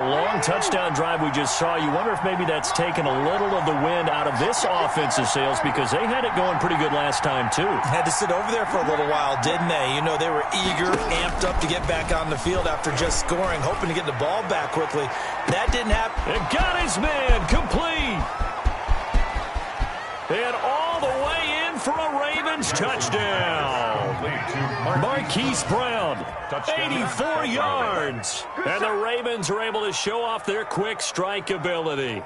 Long touchdown drive we just saw. You wonder if maybe that's taken a little of the wind out of this offensive sails because they had it going pretty good last time, too. Had to sit over there for a little while, didn't they? You know, they were eager, amped up to get back on the field after just scoring, hoping to get the ball back quickly. That didn't happen. It got his man complete. And all the way in for a Ravens touchdown. Marquise Brown, 84 yards. And the Ravens are able to show off their quick strike ability.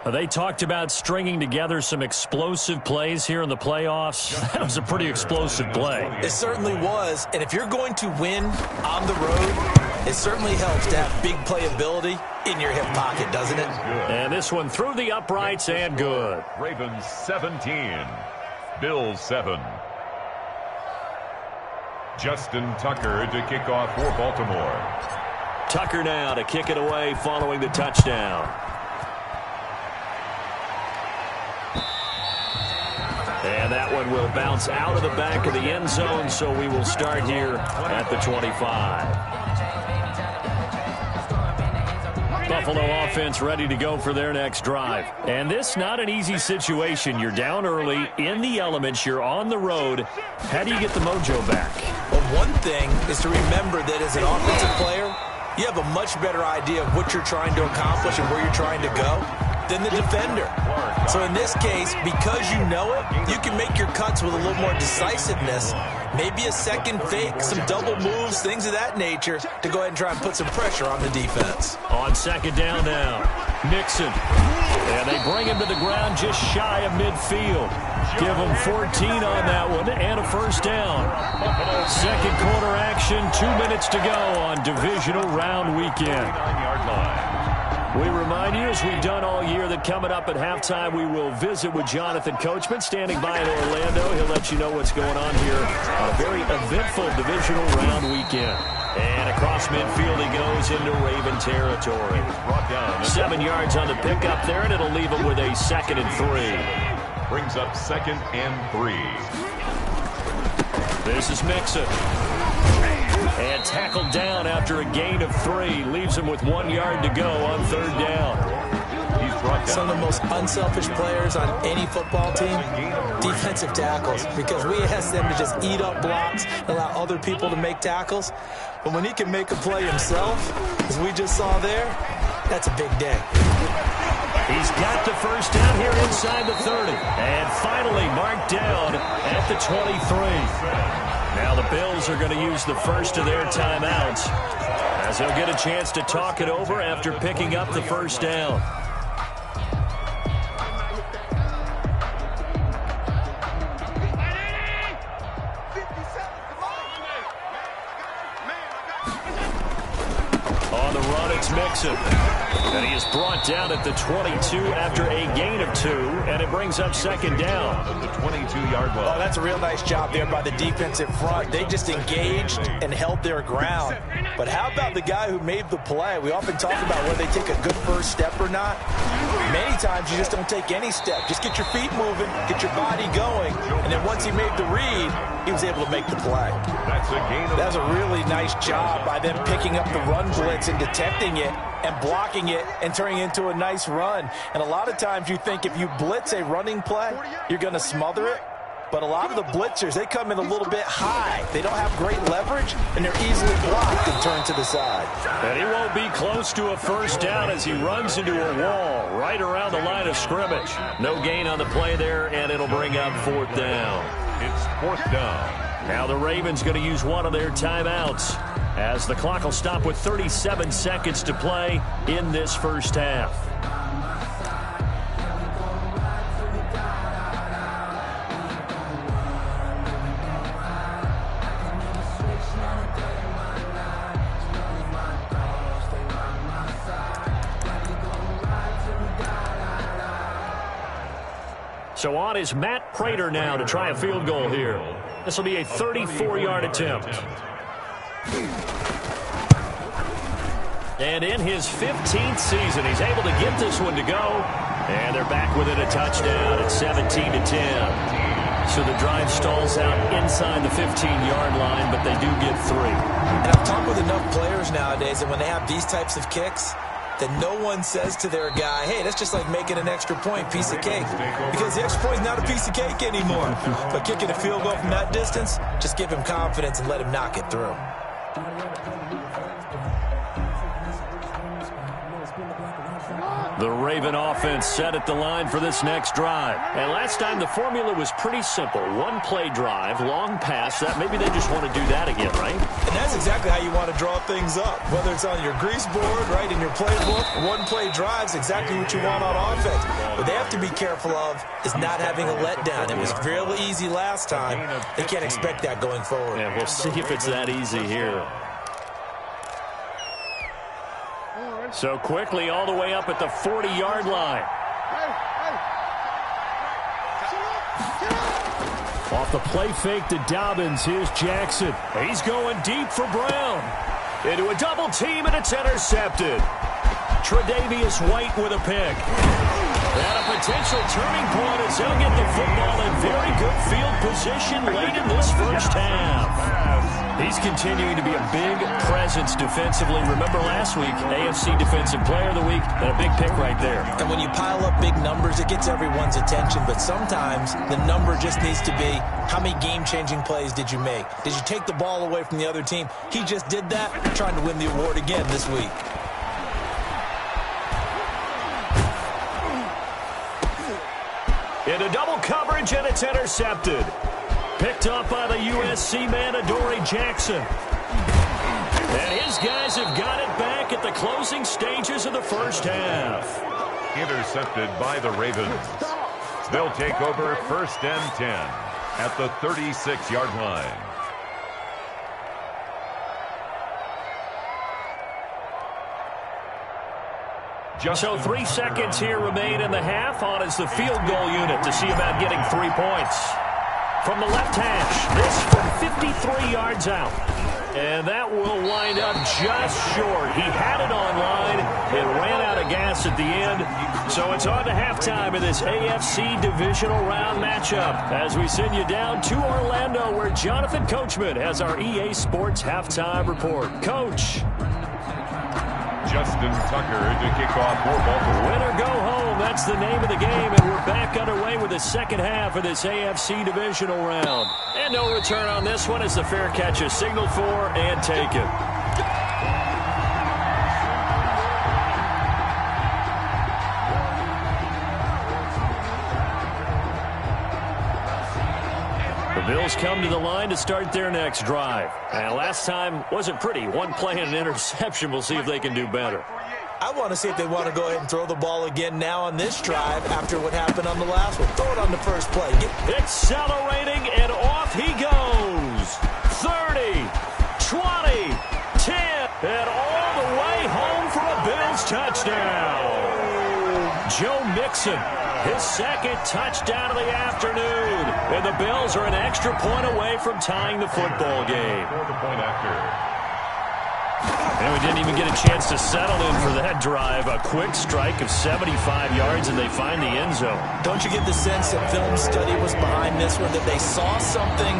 They talked about stringing together some explosive plays here in the playoffs. That was a pretty explosive play. It certainly was. And if you're going to win on the road, it certainly helps to have big playability in your hip pocket, doesn't it? And this one through the uprights and good. Ravens 17, Bills 7. Justin Tucker to kick off for Baltimore. Tucker now to kick it away following the touchdown. And that one will bounce out of the back of the end zone, so we will start here at the 25. Buffalo offense ready to go for their next drive. And this not an easy situation. You're down early, in the elements, you're on the road. How do you get the mojo back? Well, one thing is to remember that as an offensive player, you have a much better idea of what you're trying to accomplish and where you're trying to go than the defender. So in this case, because you know it, you can make your cuts with a little more decisiveness, maybe a second fake, some double moves, things of that nature, to go ahead and try and put some pressure on the defense. On second down now, Mixon. And they bring him to the ground just shy of midfield. Give him 14 on that one and a first down. Second quarter action, 2 minutes to go on divisional round weekend. We remind you, as we've done all year, that coming up at halftime, we will visit with Jonathan Coachman, standing by in Orlando. He'll let you know what's going on here on a very eventful divisional round weekend. And across midfield he goes into Raven territory. 7 yards on the pickup there, and it'll leave him with a 2nd and 3. Brings up 2nd and 3. This is Mixon. And tackled down after a gain of 3. Leaves him with 1 yard to go on third down. He's brought down. Some of the most unselfish players on any football team, defensive tackles, because we ask them to just eat up blocks and allow other people to make tackles. But when he can make a play himself, as we just saw there, that's a big day. He's got the first down here inside the 30. And finally marked down at the 23. Now the Bills are going to use the first of their timeouts as they'll get a chance to talk it over after picking up the first down. On the run, it's Mixon. And he is brought down at the 22 after a gain of 2, and it brings up second down. At the 22-yard line. Oh, that's a real nice job there by the defensive front. They just engaged and held their ground. But how about the guy who made the play? We often talk about whether they take a good first step or not. Many times you just don't take any step. Just get your feet moving, get your body going, and then once he made the read, he was able to make the play. That's a gain of... That was a really nice job by them picking up the run blitz and detecting it and blocking it and turning it into a nice run. And a lot of times you think if you blitz a running play, you're going to smother it. But a lot of the blitzers, they come in a little bit high. They don't have great leverage, and they're easily blocked and turned to the side. And he won't be close to a first down as he runs into a wall right around the line of scrimmage. No gain on the play there, and it'll bring up fourth down. It's fourth down. Now the Ravens going to use one of their timeouts as the clock will stop with 37 seconds to play in this first half. So on is Matt Prater now to try a field goal here. This will be a 34-yard attempt. And in his 15th season, he's able to get this one to go. And they're back within a touchdown at 17-10. So the drive stalls out inside the 15-yard line, but they do get 3. And I've talked with enough players nowadays that when they have these types of kicks, that no one says to their guy, hey, that's just like making an extra point, piece of cake. Because the extra point is not a piece of cake anymore. But kicking a field goal from that distance, just give him confidence and let him knock it through. The Raven offense set at the line for this next drive. And last time the formula was pretty simple. One-play drive, long pass. That maybe they just want to do that again, right? And that's exactly how you want to draw things up. Whether it's on your grease board, right, in your playbook, one-play drive is exactly what you want on offense. What they have to be careful of is not having a letdown. It was real easy last time. They can't expect that going forward. Yeah, we'll see if it's that easy here. So quickly all the way up at the 40-yard line. Off the play fake to Dobbins, here's Jackson. He's going deep for Brown. Into a double team, and it's intercepted. Tre'Davious White with a pick. And a potential turning point as he'll get the football in very good field position late in this first half. He's continuing to be a big presence defensively. Remember last week, AFC Defensive Player of the Week, and a big pick right there. And when you pile up big numbers, it gets everyone's attention. But sometimes the number just needs to be, how many game-changing plays did you make? Did you take the ball away from the other team? He just did that, trying to win the award again this week. Into double coverage, and it's intercepted. Picked up by the USC man, Adoree Jackson. And his guys have got it back at the closing stages of the first half. Intercepted by the Ravens. They'll take over 1st and 10 at the 36-yard line. So 3 seconds here remain in the half. On is the field goal unit to see about getting 3 points. From the left hash, this from 53 yards out. And that will wind up just short. He had it online. It ran out of gas at the end. So it's on to halftime in this AFC divisional round matchup as we send you down to Orlando where Jonathan Coachman has our EA Sports halftime report. Coach. Justin Tucker to kick off for Baltimore. Win or go home, that's the name of the game, and we're back underway with the second half of this AFC divisional round. And no return on this one as the fair catch is signaled for and taken. The Bills come to the line to start their next drive. And last time wasn't pretty. One play and an interception. We'll see if they can do better. I want to see if they want to go ahead and throw the ball again now on this drive after what happened on the last one. Throw it on the first play. Accelerating, and off he goes. 30, 20, 10, and all the way home for a Bills touchdown. Joe Mixon, his second touchdown of the afternoon. And the Bills are an extra point away from tying the football game. For the point after. And we didn't even get a chance to settle in for that drive. A quick strike of 75 yards, and they find the end zone. Don't you get the sense that film study was behind this one, that they saw something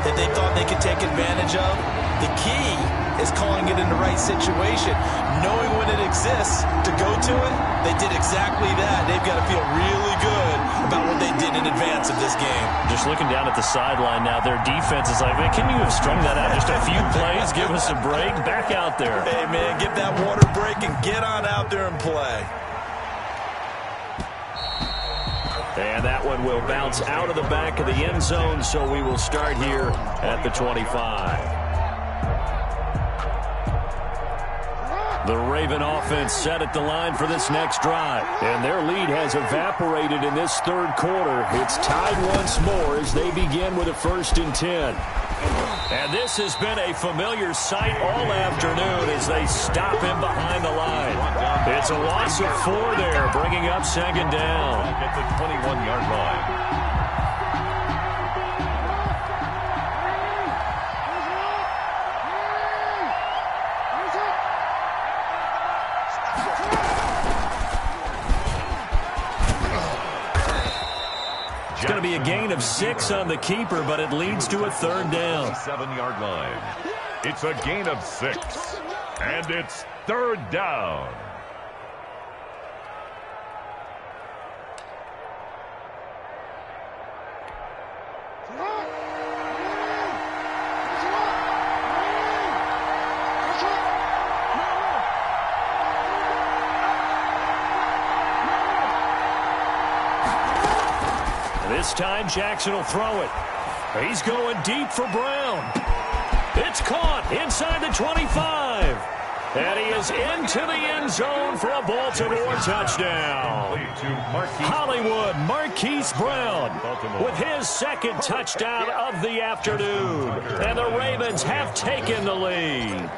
that they thought they could take advantage of? The key is calling it in the right situation. Knowing when it exists to go to it, they did exactly that. They've got to feel really good about what they did in advance of this game. Just looking down at the sideline now, their defense is like, man, can you have strung that out just a few plays? Give us a break. Back out there. Hey, man, get that water break and get on out there and play. And that one will bounce out of the back of the end zone, so we will start here at the 25. The Raven offense set at the line for this next drive. And their lead has evaporated in this third quarter. It's tied once more as they begin with a 1st and 10. And this has been a familiar sight all afternoon as they stop him behind the line. It's a loss of 4 there, bringing up 2nd down. At the 21-yard line. It's going to be a gain of 6 on the keeper, but it leads to a third down. 7-yard line. It's a gain of 6. And it's third down. This time, Jackson will throw it. He's going deep for Brown. It's caught inside the 25. And he is into the end zone for a Baltimore touchdown. Hollywood Marquise Brown with his second touchdown of the afternoon. And the Ravens have taken the lead.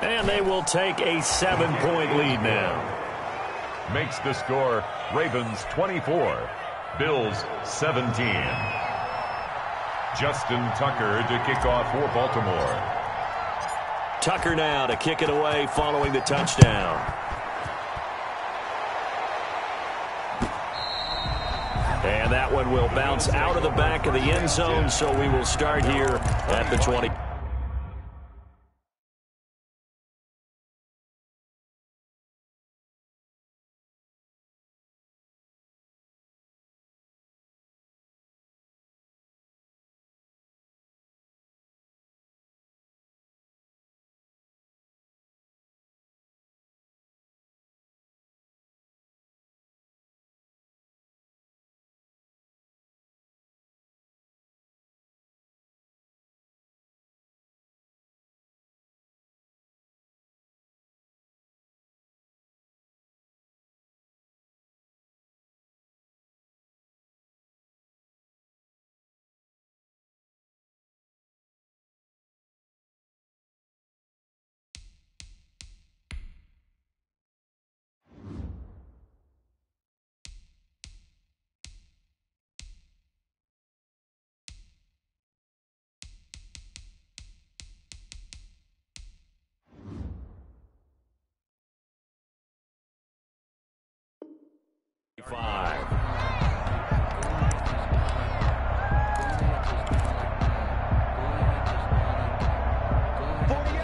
And they will take a 7-point lead now. Makes the score Ravens 24, Bills 17. Justin Tucker to kick off for Baltimore. Tucker now to kick it away following the touchdown. And that one will bounce out of the back of the end zone, so we will start here at the 20.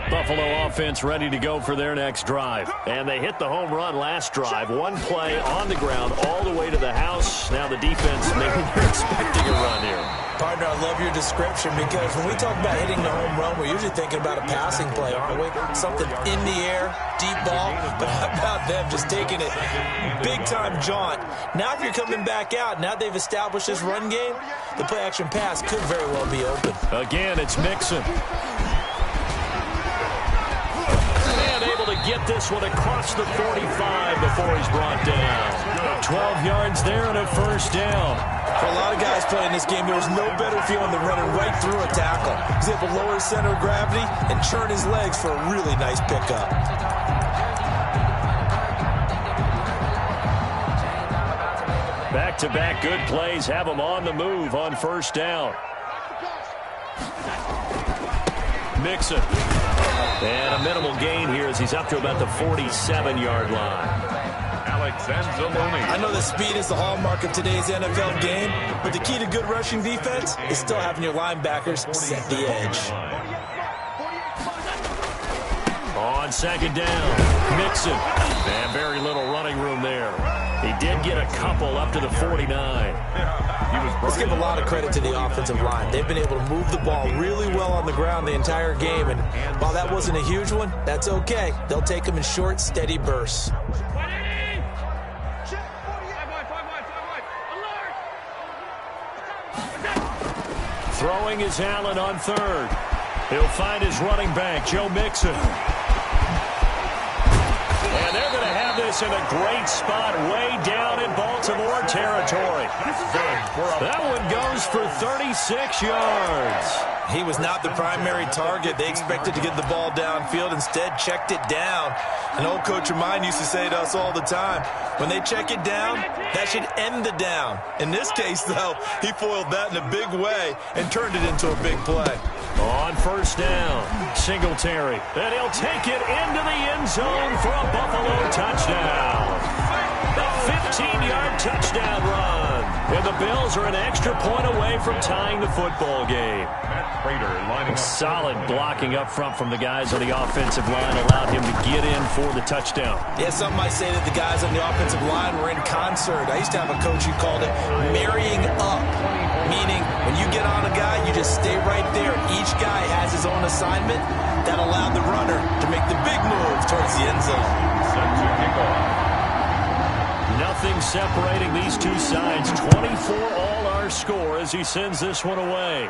Buffalo offense ready to go for their next drive. And they hit the home run last drive. One play on the ground all the way to the house. Now the defense, maybe they're expecting a run here. Partner, I love your description because when we talk about hitting the home run, we're usually thinking about a passing play, aren't we? Something in the air, deep ball. But how about them just taking it big-time jaunt? Now if you're coming back out, now they've established this run game, the play-action pass could very well be open. Again, it's Mixon. To get this one across the 45 before he's brought down. 12 yards there and a first down. For a lot of guys playing this game, there's no better feeling than running right through a tackle. He's able to lower his center of gravity and churn his legs for a really nice pickup. Back-to-back good plays have him on the move on first down. Mixon. And a minimal gain here as he's up to about the 47-yard line. I know that speed is the hallmark of today's NFL game, but the key to good rushing defense is still having your linebackers set the edge. On second down, Mixon. And very little running room there. He did get a couple up to the 49. Let's give a lot of credit to the offensive line. They've been able to move the ball really well on the ground the entire game, and while that wasn't a huge one, that's okay. They'll take them in short, steady bursts. Throwing is Allen on third. He'll find his running back, Joe Mixon. And they're going to have this in a great spot way down in Baltimore territory. That one goes for 36 yards. He was not the primary target. They expected to get the ball downfield. Instead, checked it down. An old coach of mine used to say to us all the time, when they check it down, that should end the down. In this case, though, he foiled that in a big way and turned it into a big play. On first down, Singletary. And he'll take it into the end zone for a Buffalo touchdown. The 15-yard touchdown run. And the Bills are an extra point away from tying the football game. Solid blocking up front from the guys on the offensive line allowed him to get in for the touchdown. Yeah, some might say that the guys on the offensive line were in concert. I used to have a coach who called it marrying up, meaning when you get on a guy, you just stay right there. Each guy has his own assignment. That allowed the runner to make the big move towards the end zone. Nothing separating these two sides. 24 all our score as he sends this one away.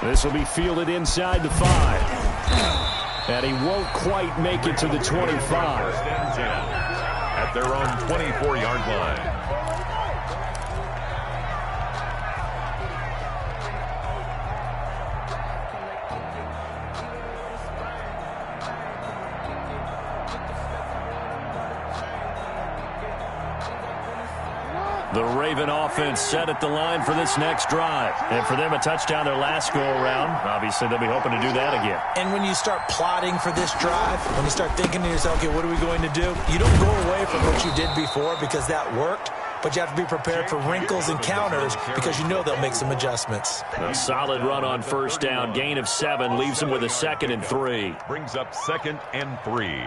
This will be fielded inside the 5. And he won't quite make it to the 25. First and 10 at their own 24-yard line. The Raven offense set at the line for this next drive. And for them, a touchdown their last go-around. Obviously, they'll be hoping to do that again. And when you start plotting for this drive, when you start thinking to yourself, okay, what are we going to do? You don't go away from what you did before because that worked, but you have to be prepared for wrinkles and counters because you know they'll make some adjustments. A solid run on first down. Gain of 7 leaves them with a 2nd and 3. Brings up 2nd and 3.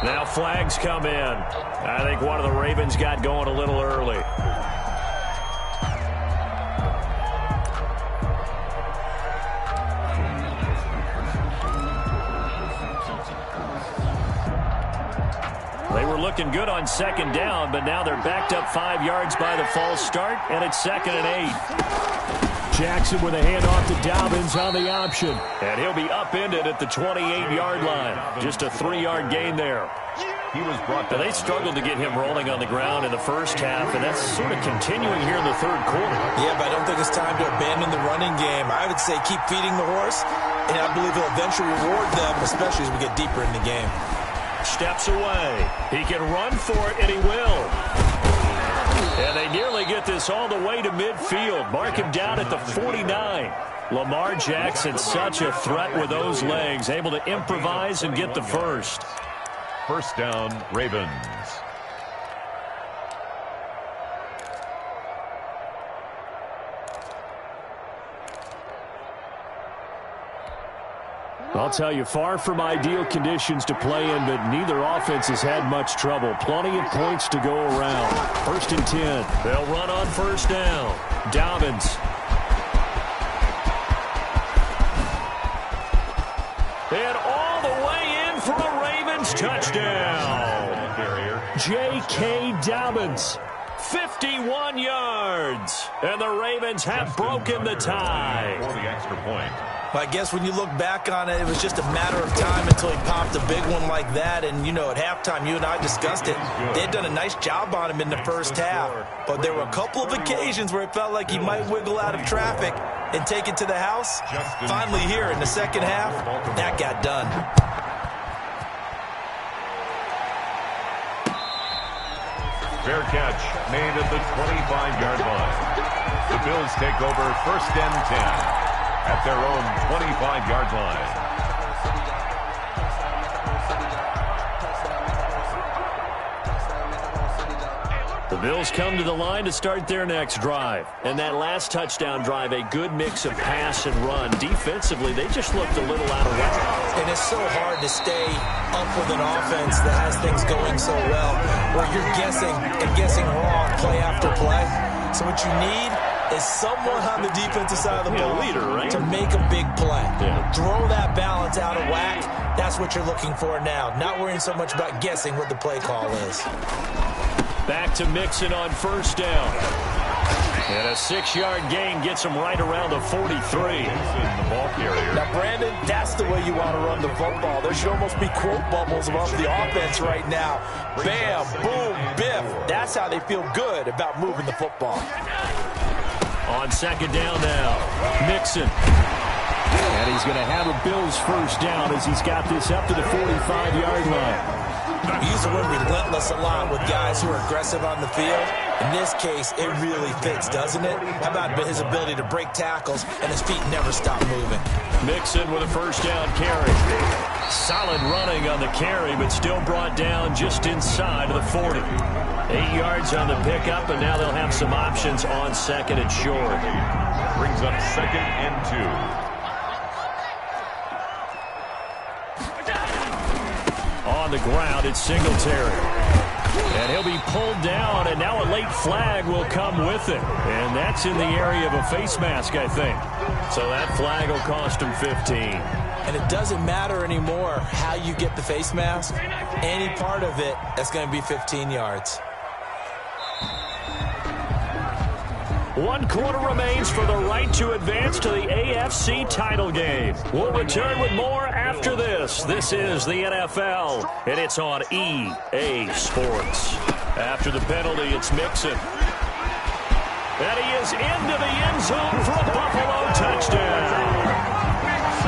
Now flags come in. I think one of the Ravens got going a little early. They were looking good on 2nd down, but now they're backed up 5 yards by the false start, and it's 2nd and 8. Jackson with a handoff to Dobbins on the option. And he'll be upended at the 28-yard line. Just a 3-yard gain there. He was brought down. They struggled to get him rolling on the ground in the first half, and that's sort of continuing here in the third quarter. Yeah, but I don't think it's time to abandon the running game. I would say keep feeding the horse, and I believe he'll eventually reward them, especially as we get deeper in the game. Steps away. He can run for it, and he will. And they nearly get this all the way to midfield. Mark him down at the 49. Lamar Jackson, such a threat with those legs, able to improvise and get the first. First down, Ravens. I'll tell you, far from ideal conditions to play in, but neither offense has had much trouble. Plenty of points to go around. 1st and 10. They'll run on first down. Dobbins. And all the way in for a Ravens touchdown. J.K. Dobbins. 51 yards. And the Ravens have broken the tie. For the extra point. But I guess when you look back on it, it was just a matter of time until he popped a big one like that. And, you know, at halftime, you and I discussed it. They had done a nice job on him in the first half. But there were a couple of occasions where it felt like he might wiggle out of traffic and take it to the house. Finally here in the second half, that got done. Fair catch made at the 25-yard line. The Bills take over 1st and 10 at their own 25-yard line. The Bills come to the line to start their next drive. And that last touchdown drive, a good mix of pass and run. Defensively, they just looked a little out of whack. And it's so hard to stay up with an offense that has things going so well, where you're guessing and guessing wrong play after play. So what you need is someone on the defensive side of the ball leader, right? to make a big play. Yeah. Throw that balance out of whack. That's what you're looking for now. Not worrying so much about guessing what the play call is. Back to Mixon on first down. And a 6-yard gain gets him right around the 43. The ball carrier. Now, Brandon, that's the way you want to run the football. There should almost be quote bubbles above the offense right now. Bam, boom, biff. That's how they feel good about moving the football. On second down now, Mixon. And he's going to have a Bills first down as he's got this up to the 45-yard line. We use the word relentless a lot with guys who are aggressive on the field. In this case, it really fits, doesn't it? How about his ability to break tackles and his feet never stop moving? Mixon with a first down carry. Solid running on the carry, but still brought down just inside of the 40. 8 yards on the pickup, and now they'll have some options on second and short. Brings up 2nd and 2. On the ground, it's Singletary. And he'll be pulled down, and now a late flag will come with it. And that's in the area of a face mask, I think. So that flag will cost him 15. And it doesn't matter anymore how you get the face mask. Any part of it, that's going to be 15 yards. 1 quarter remains for the right to advance to the AFC title game. We'll return with more after this. This is the NFL, and it's on EA Sports. After the penalty, it's Mixon. And he is into the end zone for a Buffalo touchdown.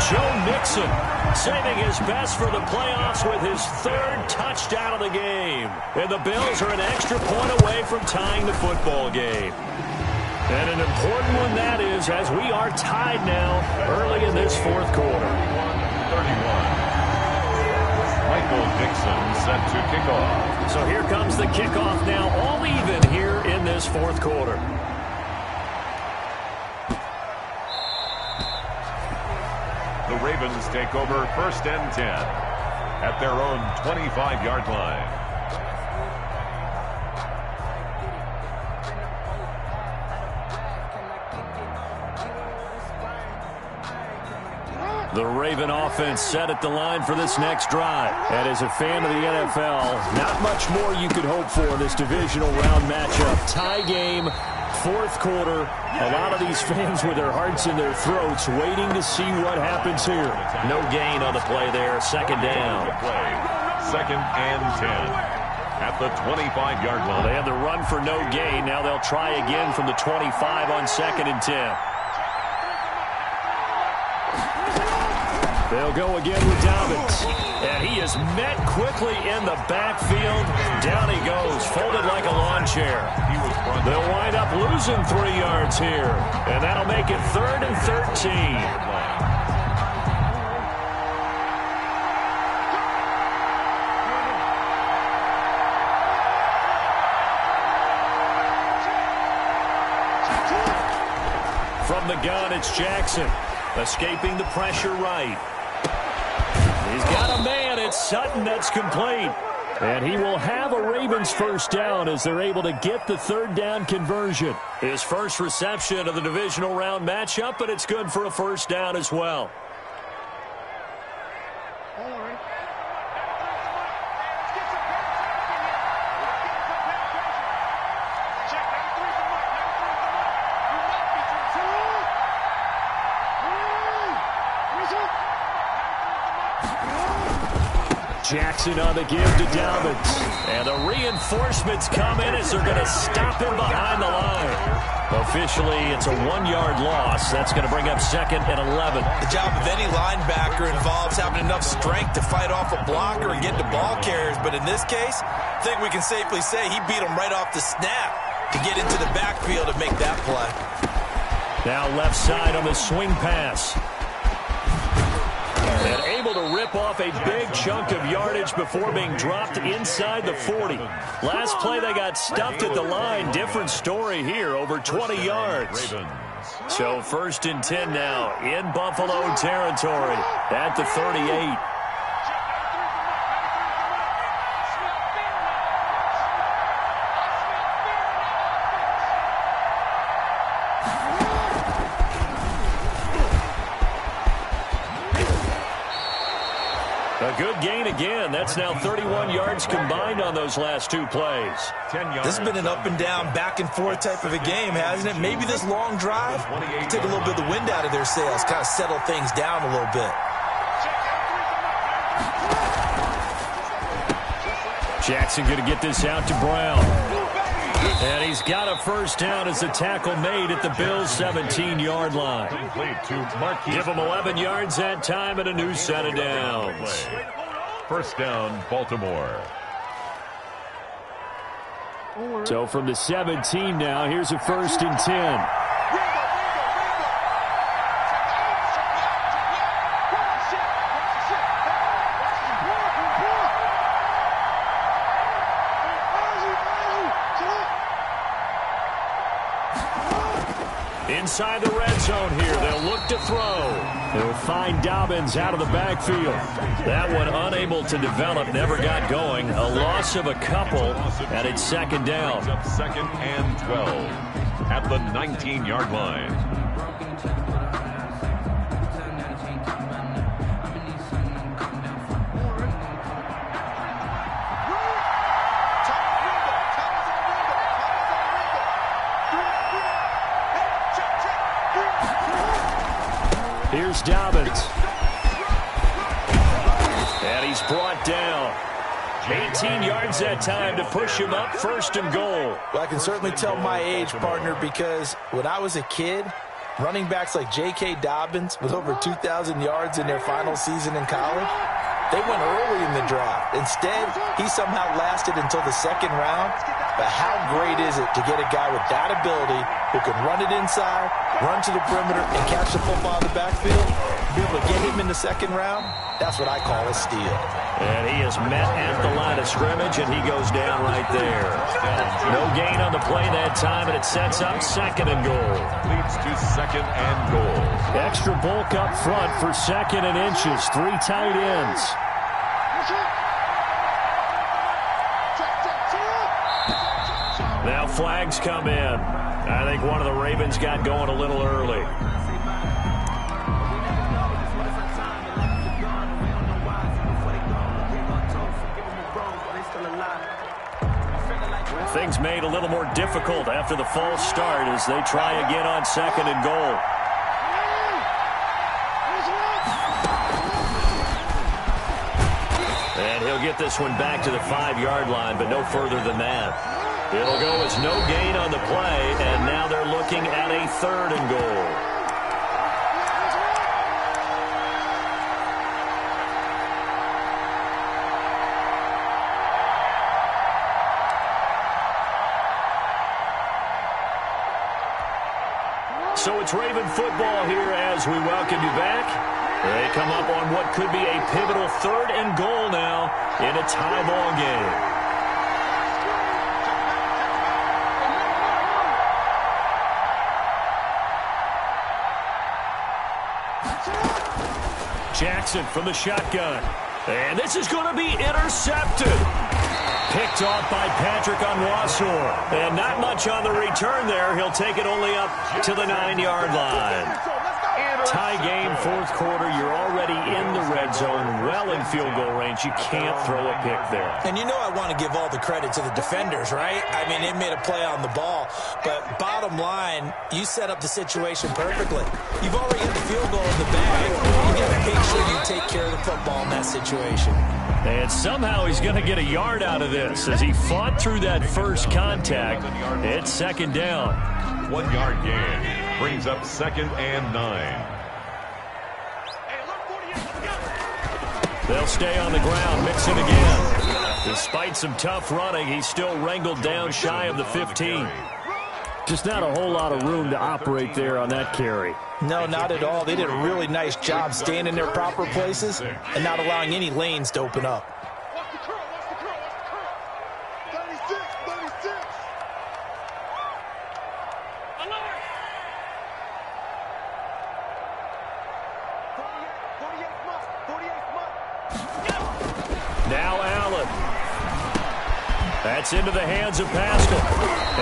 Joe Mixon saving his best for the playoffs with his 3rd touchdown of the game. And the Bills are an extra point away from tying the football game. And an important one that is, as we are tied now early in this 4th quarter. 31. Michael Dixon set to kick off. So here comes the kickoff now, all even here in this 4th quarter. The Ravens take over 1st and 10 at their own 25-yard line. The Raven offense set at the line for this next drive. And as a fan of the NFL, not much more you could hope for in this divisional round matchup. Tie game, 4th quarter. A lot of these fans with their hearts in their throats waiting to see what happens here. No gain on the play there. 2nd down. 2nd and 10 at the 25-yard line. Well, they had the run for no gain. Now they'll try again from the 25 on 2nd and 10. They'll go again with Dobbins. And he is met quickly in the backfield. Down he goes, folded like a lawn chair. They'll wind up losing 3 yards here. And that'll make it 3rd and 13. From the gun, it's Jackson. Escaping the pressure right. He's got a man. It's Sutton that's complete. And he will have a Ravens first down as they're able to get the 3rd down conversion. His first reception of the divisional round matchup, but it's good for a first down as well. Jackson on the give to Dobbins. And the reinforcements come in as they're going to stop him behind the line. Officially, it's a 1-yard loss. That's going to bring up 2nd and 11. The job of any linebacker involves having enough strength to fight off a blocker and get to ball carriers. But in this case, I think we can safely say he beat him right off the snap to get into the backfield and make that play. Now left side on the swing pass. And able to rip off a big chunk of yardage before being dropped inside the 40. Last play they got stuffed at the line. Different story here, over 20 yards. So 1st and 10 now in Buffalo territory at the 38. A good gain again. That's now 31 yards combined on those last 2 plays. This has been an up and down, back and forth type of a game, hasn't it? Maybe this long drive take a little bit of the wind out of their sails, kind of settle things down a little bit. Jackson going to get this out to Brown. And he's got a first down as the tackle made at the Bills' 17-yard line. Give him 11 yards that time and a new set of downs. First down, Baltimore. So from the 17 now, here's a 1st and 10. Inside the red zone here, they'll look to throw. They'll find Dobbins out of the backfield. That one unable to develop, never got going. A loss of a couple, and it's 2nd down. 2nd and 12 at the 19-yard line. Here's Dobbins. And he's brought down. 18 yards that time to push him up, 1st and goal. Well, I can certainly tell my age, partner, because when I was a kid, running backs like J.K. Dobbins with over 2,000 yards in their final season in college, they went early in the draft. Instead, he somehow lasted until the 2nd round. But how great is it to get a guy with that ability who can run it inside, run to the perimeter, and catch the football in the backfield? Be able to get him in the 2nd round, that's what I call a steal. And he is met at the line of scrimmage, and he goes down right there. No gain on the play that time, and it sets up 2nd and goal. Leads to 2nd and goal. Extra bulk up front for 2nd and inches. 3 tight ends. Now flags come in. I think one of the Ravens got going a little early. Things made a little more difficult after the false start as they try again on 2nd and goal. And he'll get this one back to the 5-yard line, but no further than that. It'll go as no gain on the play, and now they're looking at a 3rd and goal. So it's Raven football here as we welcome you back. They come up on what could be a pivotal 3rd and goal now in a tie ball game. Jackson from the shotgun. And this is going to be intercepted. Picked off by Patrick Onwuasor. And not much on the return there. He'll take it only up to the 9-yard line. Tie game, 4th quarter. You're already in the red zone, well in field goal range. You can't throw a pick there. And you know I want to give all the credit to the defenders, right? I mean, they made a play on the ball. But bottom line, you set up the situation perfectly. You've already got the field goal in the bag. You got to make sure you take care of the football in that situation. And somehow he's going to get a yard out of this as he fought through that first contact. It's 2nd down. 1-yard gain brings up 2nd and 9. They'll stay on the ground, Mixon again. Despite some tough running, he's still wrangled down shy of the 15. Just not a whole lot of room to operate there on that carry. No, not at all. They did a really nice job staying in their proper places and not allowing any lanes to open up. Now Allen. That's into the hands of Pascal.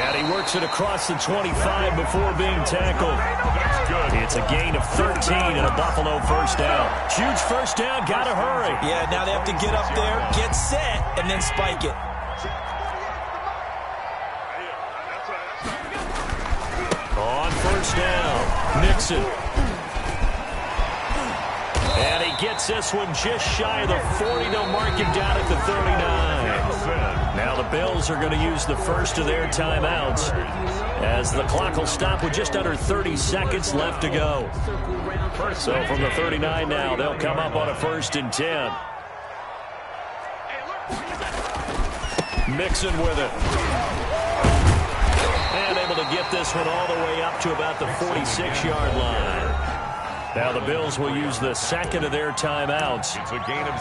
And he works it across the 25 before being tackled. It's a gain of 13 and a Buffalo 1st down. Huge 1st down, gotta hurry. Yeah, now they have to get up there, get set, and then spike it. On 1st down, Mixon. And he gets this one just shy of the 40. They'll mark him down at the 39. Now the Bills are going to use the first of their timeouts as the clock will stop with just under 30 seconds left to go. So from the 39 now, they'll come up on a 1st and 10. Mixon with it. And able to get this one all the way up to about the 46-yard line. Now the Bills will use the second of their timeouts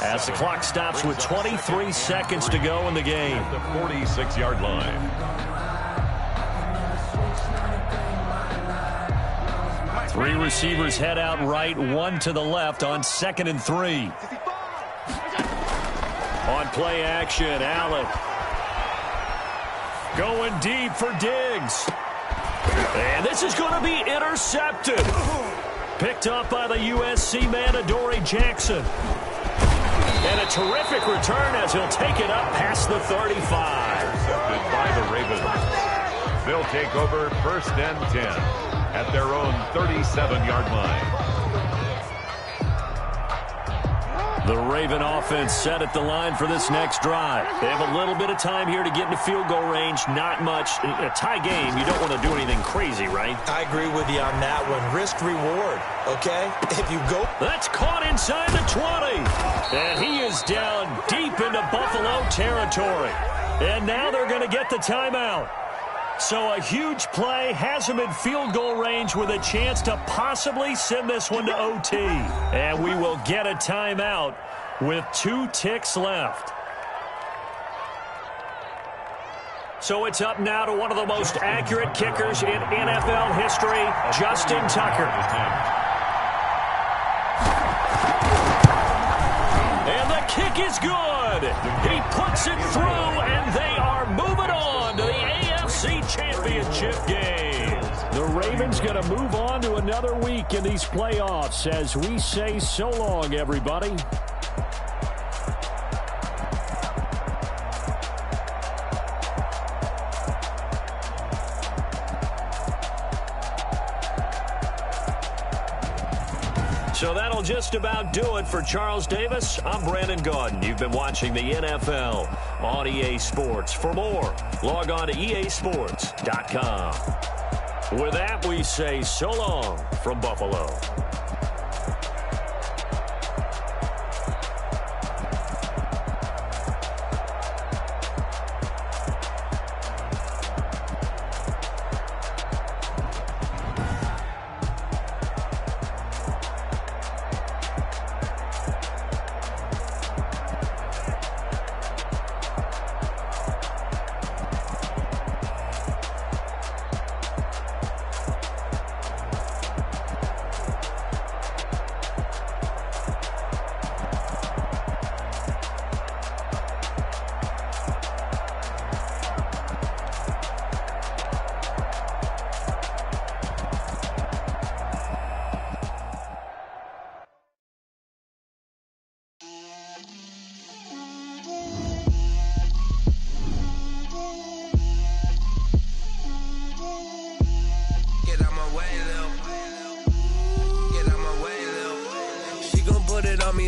as the clock stops with 23 seconds to go in the game. At the 46-yard line. Three receivers head out right, one to the left on 2nd and 3. On play action, Allen. Going deep for Diggs. And this is going to be intercepted. Picked up by the USC man, Adoree Jackson. And a terrific return as he'll take it up past the 35. Intercepted by the Ravens. They'll take over 1st and 10 at their own 37-yard line. The Raven offense set at the line for this next drive. They have a little bit of time here to get into field goal range. Not much. In a tie game, you don't want to do anything crazy, right? I agree with you on that one. Risk reward, okay? If you go... That's caught inside the 20. And he is down deep into Buffalo territory. And now they're going to get the timeout. So a huge play has him in field goal range with a chance to possibly send this one to OT. And we will get a timeout with 2 ticks left. So it's up now to one of the most accurate kickers in NFL history, Justin Tucker. And the kick is good. He puts it through, and they are moving on to the AFC Championship game. The Ravens going to move on to another week in these playoffs as we say so long, everybody. So that'll just about do it for Charles Davis. I'm Brandon Gaudin. You've been watching the NFL on EA Sports. For more, log on to easports.com. With that, we say so long from Buffalo.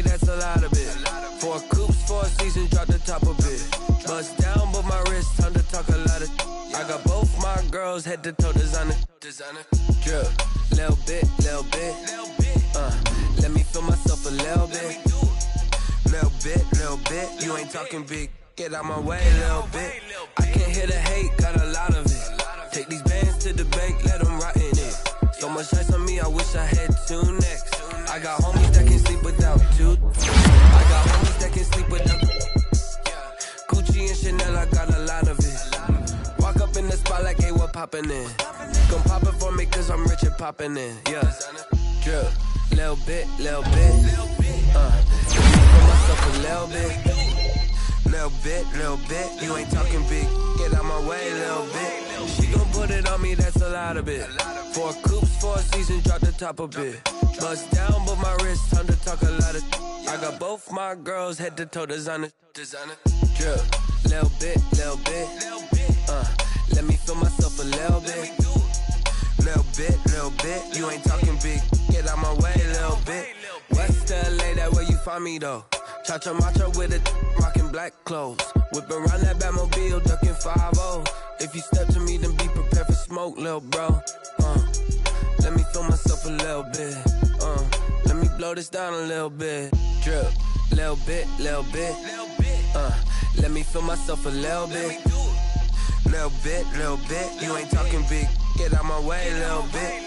That's a lot of it. 4 coops, 4 seasons, drop the top of it. Bust down, but my wrist, time to talk a lot of. I got both my girls head to toe designer. Drip, little bit. Let me feel myself a little bit. Little bit. You ain't talking big. Get out my way a little bit. I can't hear the hate, got a lot of it. Take these bands to the bank, let them rot in it. So much ice on me, I wish I had 2 necks. I got homies that can sleep without 2. I got homies that can sleep without. Gucci and Chanel, I got a lot of it. Walk up in the spot like, hey, what poppin' in? Gon' pop it for me cause I'm rich and poppin' in. Yeah, drip, little bit. Let me feel myself a little bit. Little bit. You ain't talking big. Get out my way, little bit. She gon' put it on me, that's a lot of it. 4 coops, 4 seasons, drop the top a bit. Bust down, but my wrist, time to talk a lot of. I got both my girls head to toe designer. Drip, little bit. Let me feel myself a little bit. Little bit. You ain't talking big. Get out my way, little bit. West LA, that where you find me though. Cha-cha matcha with it, rockin' black clothes. Whip around that Batmobile, ducking 5-0. If you step to me, then be prepared for smoke, lil' bro. Let me feel myself a little bit. Let me blow this down a little bit. Drip, little bit. Let me feel myself a little bit. Little bit. You ain't talking big. Get out my way, little bit.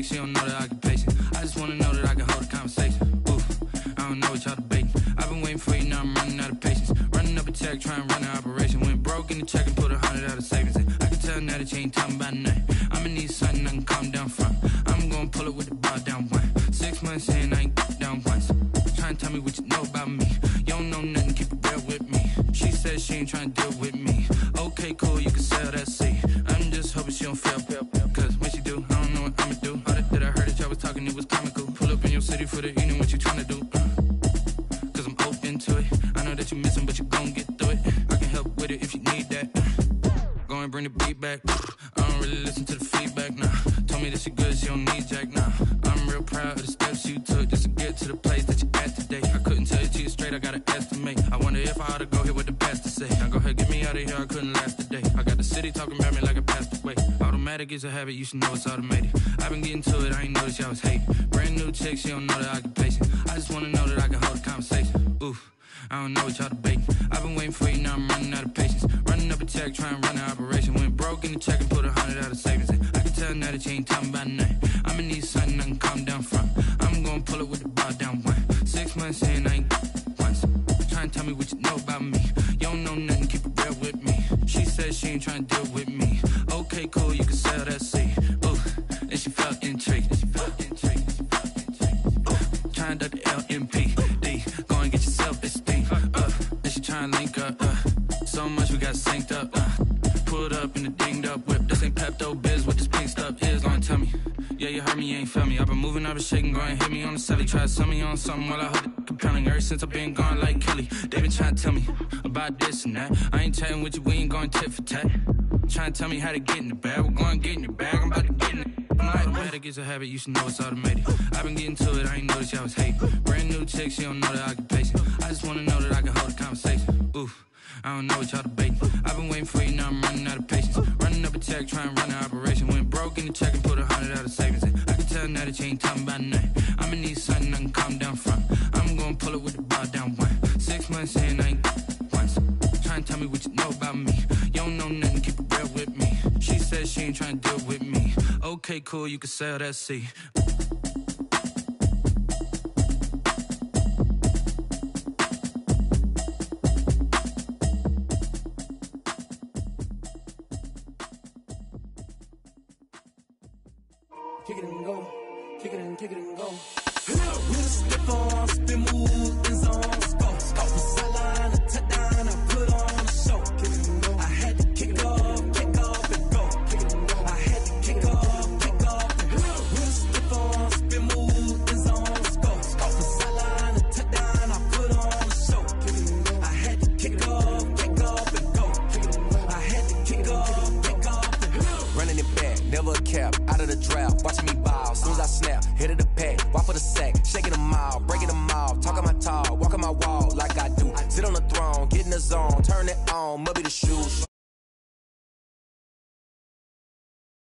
She don't know the occupation. I just wanna know that I can hold a conversation. Oof, I don't know what y'all debating. I've been waiting for you, now I'm running out of patience. Running up a check, trying to run an operation. Went broke in the check and put 100 out of savings in. I can tell now that you ain't talking about nothing. I'ma need something I can calm down from. I'm gonna pull it with the bar down one. 6 months in, I ain't down once. Trying to tell me what you know about me. You don't know nothing, keep it real with me. She said she ain't trying to deal with me. Okay, cool, you can sell that seat. I'm just hoping she don't fail. Cause when she do, I don't know what I'ma do. All that I heard that y'all was talking, it was comical. Pull up in your city for the evening, what you trying to do? Cause I'm open to it. I know that you missing, but you gon' get through it. I can help with it if you need that. Go and bring the beat back. I don't really listen to the feedback, nah. Told me that she good, she don't need jack, nah. I'm real proud of the steps you took just to get to the place that you at today. I couldn't tell you to you straight, I gotta estimate. I wonder if I ought to go here with the pastor say. Now go ahead, get me out of here, I couldn't last a day. I got the city talking about me like I passed away. Automatic is a habit, you should know it's automated. I've been getting to it, I ain't noticed y'all was hating. Brand new chick, she don't know the occupation. I just wanna know that I can hold a conversation. Oof, I don't know what y'all debating. I've been waiting for you, now I'm running out of patience. Running up a check, trying to run an operation. Went broke in the check and put 100 out of savings in. I can tell now that you ain't talking about nothing. I'ma need something I can calm down from. I'm gonna pull it with the bar down one. 6 months in, I ain't once. Trying to tell me what you know about me. You don't know nothing, keep it real with me. She said she ain't trying to deal with me. Okay, cool, you can sell that seat. Ooh, and she felt intrigued. Trying to the LMPD. Go and get yourself esteem. And she trying to link up. So much we got synced up. Pulled up in the dinged up whip. This ain't Pepto Biz, what this pink stuff is. Gonna tell me. Yeah, you heard me, you ain't felt me. I've been moving, I've been shaking, go and hit me on the celly. Try to sell me on something while I hold it compelling. Ever since I've been gone like Kelly. They been trying to tell me about this and that. I ain't chatting with you, we ain't going tit for tat. Trying to tell me how to get in the bag. We're going to get in the bag, I'm about to get in it. Automatic is a habit, you should know it's automated. I've been getting to it, I ain't noticed y'all was hating. Brand new chick, she don't know the occupation. I just wanna know that I can hold a conversation. Oof, I don't know what y'all debating. I've been waiting for you, now I'm running out of patience. Running up a check, trying to run an operation. Went broke in the check and put 100 out of savings in. I can tell now that you ain't talking about nothing. I'ma need something I can calm down from. I'm gonna pull it with the bar down one. 6 months in, I ain't once. Trying to tell me what you know about me. You don't know nothing, keep it real with me. She said she ain't trying to deal with me. Okay, cool, you can sell that seat. Kick it and go, kick it and go. With a stiff on, spin move, in zone, go. From sideline to touchdown, I put on a show. Kick it and go. I had to kick off and go. Kick it and go. I had to kick off and go. With a stiff on, spin move, in zone, go. From sideline to touchdown, I put on a show. Kick it and go. I had to kick off and go. Kick it and go. I had to kick off and go. Running it back, never a cap, out of the draft, watching me bob.